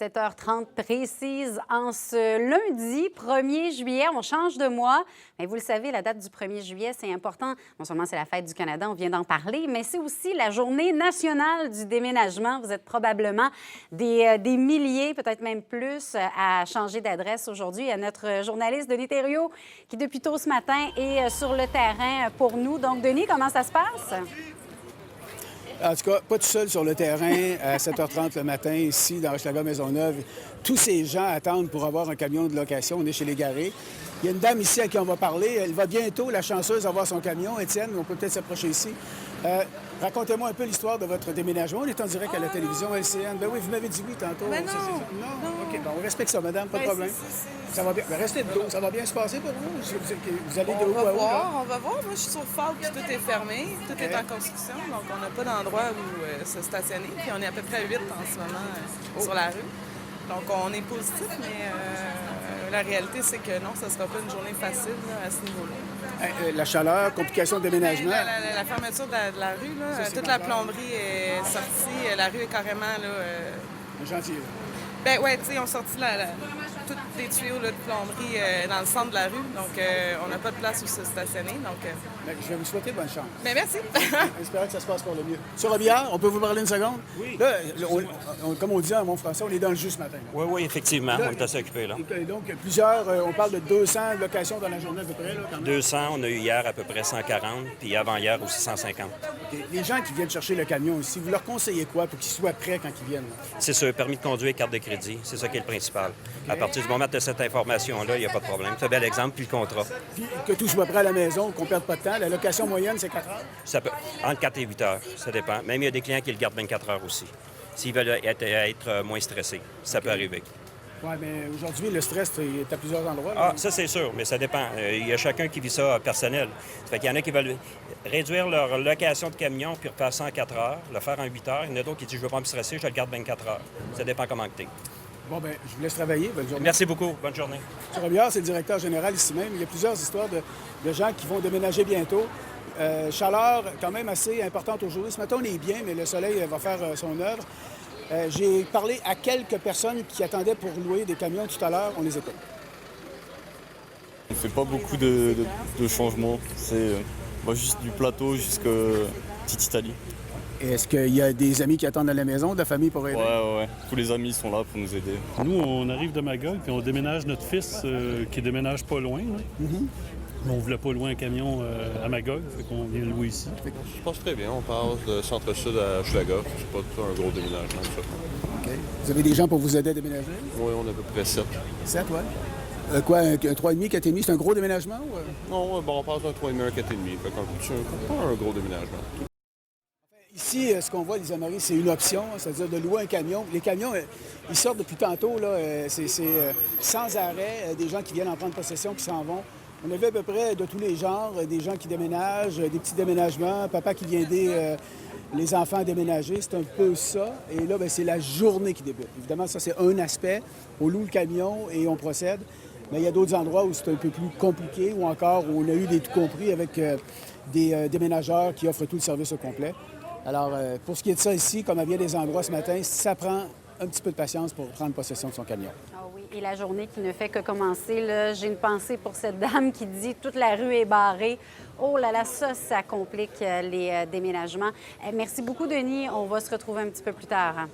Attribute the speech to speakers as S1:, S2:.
S1: 7h30 précise en ce lundi 1er juillet. On change de mois. Mais vous le savez, la date du 1er juillet, c'est important. Non seulement c'est la fête du Canada, on vient d'en parler, mais c'est aussi la journée nationale du déménagement. Vous êtes probablement des milliers, peut-être même plus, à changer d'adresse aujourd'hui. Il y a notre journaliste Denis Thériault qui, depuis tôt ce matin, est sur le terrain pour nous. Donc, Denis, comment ça se passe?
S2: En tout cas, pas tout seul sur le terrain à 7h30 le matin, ici, dans Hochelaga-Maisonneuve. Tous ces gens attendent pour avoir un camion de location. On est chez les Garés. Il y a une dame ici à qui on va parler. Elle va bientôt, la chanceuse, avoir son camion. Étienne, on peut peut-être s'approcher ici. Racontez-moi un peu l'histoire de votre déménagement. On est en direct à la télévision LCN. Ben oui, vous m'avez dit oui tantôt.
S3: Ben non.
S2: Non? OK, bon, on respecte ça, madame, pas de problème. Ça va bien. Ben, restez de dos. Ça va bien se passer pour vous? Vous allez de où à où?
S3: On va voir. Moi, je suis sur Falk, puis tout est fermé. Tout est en construction. Donc, on n'a pas d'endroit où se stationner. Puis, on est à peu près 8 en ce moment sur la rue. Donc, on est positif, mais la réalité, c'est que non, ça ne sera pas une journée facile là, à ce niveau-là.
S2: La chaleur, complications de déménagement.
S3: La fermeture de la rue, là, toute la plomberie est sortie. La rue est carrément là.
S2: Un chantier.
S3: Ben ouais, tu sais, on sorti tous les tuyaux là, de plomberie dans le centre de la rue. Donc, on n'a pas de place où se stationner. Donc,
S2: Ben, je vais vous souhaiter bonne chance.
S3: ben merci.
S2: J'espère que ça se passe pour le mieux. Sur Robillard, on peut vous parler une seconde?
S4: Oui.
S2: Là, comme on dit en bon français, on est dans le jus ce matin. Là.
S4: Oui, effectivement. On est assez occupés, là.
S2: Donc, plusieurs, on parle de 200 locations dans la journée à peu près. Là, quand même.
S4: 200, on a eu hier à peu près 140, puis avant-hier aussi 150.
S2: OK. Les gens qui viennent chercher le camion ici, vous leur conseillez quoi pour qu'ils soient prêts quand ils viennent? Là?
S4: C'est ça, permis de conduire, carte de crédit. C'est ça qui est le principal. À partir du moment de cette information-là, il n'y a pas de problème. C'est un bel exemple, puis le contrat.
S2: Puis que tout soit prêt à la maison, qu'on ne perde pas de temps. La location moyenne, c'est 4 heures?
S4: Ça peut, entre 4 et 8 heures, ça dépend. Même il y a des clients qui le gardent 24 heures aussi. S'ils veulent être moins stressés, ça peut arriver.
S2: Oui, mais aujourd'hui, le stress est à plusieurs endroits. Là.
S4: Ah, ça, c'est sûr, mais ça dépend. Il y a chacun qui vit ça personnel. Ça fait qu'il y en a qui veulent réduire leur location de camion puis refaire ça en 4 heures, le faire en 8 heures. Il y en a d'autres qui disent, je ne veux pas me stresser, je le garde 24 heures. Ça dépend comment tu es.
S2: Bon, bien, je vous laisse travailler. Bonne journée.
S4: Merci beaucoup. Bonne journée.
S2: Sur Robillard, c'est le directeur général ici même. Il y a plusieurs histoires de gens qui vont déménager bientôt. Chaleur quand même assez importante aujourd'hui. Ce matin, on est bien, mais le soleil va faire son œuvre. J'ai parlé à quelques personnes qui attendaient pour louer des camions tout à l'heure. On les écoute.
S5: On ne fait pas beaucoup de changements. C'est juste du plateau jusqu'à Petite Italie.
S2: Est-ce qu'il y a des amis qui attendent à la maison, de la famille pour aider?
S5: Ouais. Tous les amis sont là pour nous aider.
S6: Nous, on arrive de Magog, puis on déménage notre fils qui déménage pas loin. Là. On voulait pas louer un camion à Magog, fait qu'on vient le louer ici.
S7: Je pense très bien. On passe de centre-sud à Hochelaga. C'est pas tout un gros déménagement. Ça.
S2: OK. Vous avez des gens pour vous aider à déménager?
S7: Oui, on a à peu près 7.
S2: 7, ouais. Quoi, un 3,5, 4,5, c'est un gros déménagement? Ou...
S7: Non, bon, on passe d'un 3,5 à un 4,5. C'est pas un gros déménagement.
S2: Ici, ce qu'on voit, Lisa Marie, c'est une option, c'est-à-dire de louer un camion. Les camions, ils sortent depuis tantôt, là, c'est sans arrêt, des gens qui viennent en prendre possession, qui s'en vont. On a vu à peu près de tous les genres, des gens qui déménagent, des petits déménagements, papa qui vient aider les enfants à déménager, c'est un peu ça. Et là, bien, c'est la journée qui débute. Évidemment, ça, c'est un aspect. On loue le camion et on procède. Mais il y a d'autres endroits où c'est un peu plus compliqué ou encore où on a eu des tout compris avec des déménageurs qui offrent tout le service au complet. Alors, pour ce qui est de ça ici, comme à bien des endroits ce matin, ça prend un petit peu de patience pour prendre possession de son camion.
S1: Ah oui, et la journée qui ne fait que commencer, là, j'ai une pensée pour cette dame qui dit « toute la rue est barrée ». Oh là là, ça complique les déménagements. Merci beaucoup, Denis. On va se retrouver un petit peu plus tard.